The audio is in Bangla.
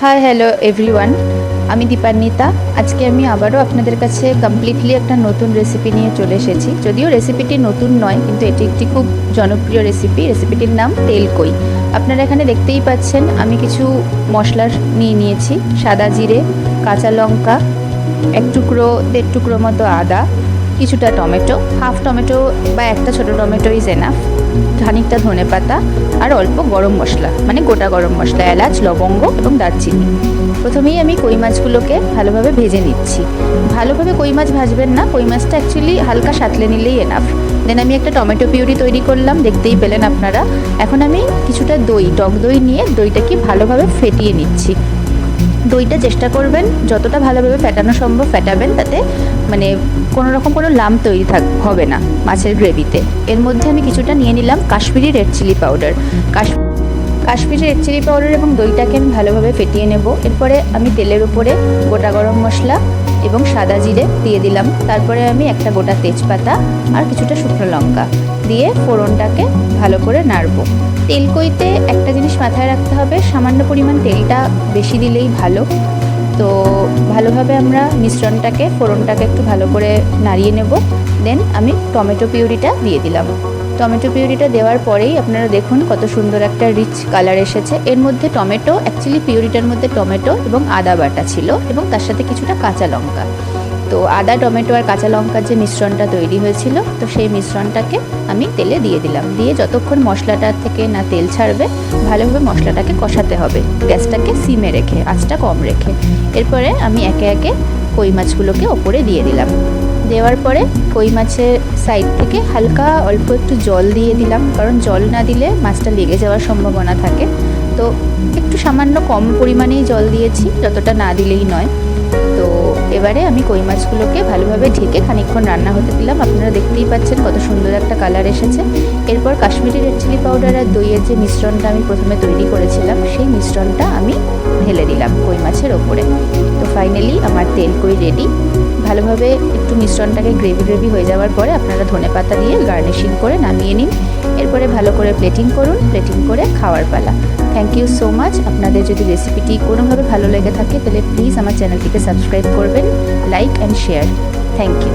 হাই হ্যালো এভরিওয়ান, আমি দীপান্বিতা। আজকে আমি আবারও আপনাদের কাছে কমপ্লিটলি একটা নতুন রেসিপি নিয়ে চলে এসেছি। যদিও রেসিপিটি নতুন নয়, কিন্তু এটি একটি খুব জনপ্রিয় রেসিপি। রেসিপিটির নাম তেলকই। আপনারা এখানে দেখতেই পাচ্ছেন আমি কিছু মশলা নিয়ে নিয়েছি। সাদা জিরে, কাঁচা লঙ্কা, এক টুকরো 1.5 টুকরো মতো আদা, কিছুটা টমেটো, হাফ টমেটো বা একটা ছোটো টমেটো ইজ এনাফ, খানিকটা ধনেপাতা আর অল্প গরম মশলা, মানে গোটা গরম মশলা, এলাচ, লবঙ্গ এবং দারচিনি। প্রথমেই আমি কই মাছগুলোকে ভালোভাবে ভেজে নিচ্ছি। ভালোভাবে কই মাছ ভাজবেন না, কই মাছটা অ্যাকচুয়ালি হালকা সাঁতলে নিলেই এনাফ। দেন আমি একটা টমেটো পিউরি তৈরি করলাম, দেখতেই পেলেন আপনারা। এখন আমি কিছুটা দই, টক দই নিয়ে দইটাকে ভালোভাবে ফেটিয়ে নিচ্ছি। দইটা চেষ্টা করবেন যতটা ভালোভাবে ফেটানো সম্ভব ফেটাবেন, তাতে মানে কোনো রকম কোনো লাম্প তৈরি হবে না মাছের গ্রেভিতে। এর মধ্যে আমি কিছুটা নিয়ে নিলাম Kashmiri red chilli powder. Kashmiri red chilli powder এবং দইটাকে আমি ভালোভাবে ফেটিয়ে নেব। এরপরে আমি তেলের উপরে গোটা গরম মশলা এবং সাদা জিরে দিয়ে দিলাম। তারপরে আমি একটা গোটা তেজপাতা আর কিছুটা শুকনো লঙ্কা দিয়ে ফোড়নটাকে ভালো করে নাড়ব। তেলকইতে একটা জিনিস মাথায় রাখতে হবে, সামান্য পরিমাণ তেলটা বেশি দিলেই ভালো। তো ভালোভাবে আমরা মিশ্রণটাকে, ফোড়নটাকে একটু ভালো করে নাড়িয়ে নেব। দেন আমি টমেটো পিউরিটা দিয়ে দিলাম। টমেটো পিউরিটা দেওয়ার পরেই আপনারা দেখুন কত সুন্দর একটা রিচ কালার এসেছে। এর মধ্যে টমেটো, অ্যাকচুয়ালি পিউরিটার মধ্যে টমেটো এবং আদা বাটা ছিল এবং তার সাথে কিছুটা কাঁচা লঙ্কা। তো আদা, টমেটো আর কাঁচা লঙ্কার যে মিশ্রণটা তৈরি হয়েছিল, তো সেই মিশ্রণটাকে আমি তেলে দিয়ে দিলাম। দিয়ে যতক্ষণ মশলাটার থেকে না তেল ছাড়বে, ভালোভাবে মশলাটাকে কষাতে হবে, গ্যাসটাকে সিমে রেখে, আঁচটা কম রেখে। এরপরে আমি একে একে কই মাছগুলোকে ওপরে দিয়ে দিলাম। দেওয়ার পরে কই মাছের সাইড থেকে হালকা অল্প একটু জল দিয়ে দিলাম, কারণ জল না দিলে মাছটা লেগে যাওয়ার সম্ভাবনা থাকে। তো একটু সামান্য কম পরিমাণেই জল দিয়েছি, যতটা না দিলেই নয়। তো এবারে আমি কই মাছগুলোকে ভালোভাবে ঢেকে খানিকক্ষণ রান্না হতে দিলাম। আপনারা দেখতেই পাচ্ছেন কত সুন্দর একটা কালার এসেছে। এরপর কাশ্মীরি রেড চিলি পাউডার আর দইয়ের যে মিশ্রণটা আমি প্রথমে তৈরি করেছিলাম, সেই মিশ্রণটা আমি ঢেলে দিলাম কই মাছের ওপরে। তো ফাইনালি আমার তেলকই রেডি। ভালোভাবে একটু মিশ্রণটাকে গ্রেভি হয়ে যাওয়ার পরে আপনারা ধনেপাতা দিয়ে গার্নিশিং করে নামিয়ে নিন। এরপরে ভালো করে প্লেটিং করুন, প্লেটিং করে খাওয়ার পালা। Thank you so much. আপনাদের যদি রেসিপিটি কোনোভাবে ভালো লেগে থাকে তাহলে প্লিজ আমার চ্যানেলটিকে সাবস্ক্রাইব করবেন, like and share. Thank you.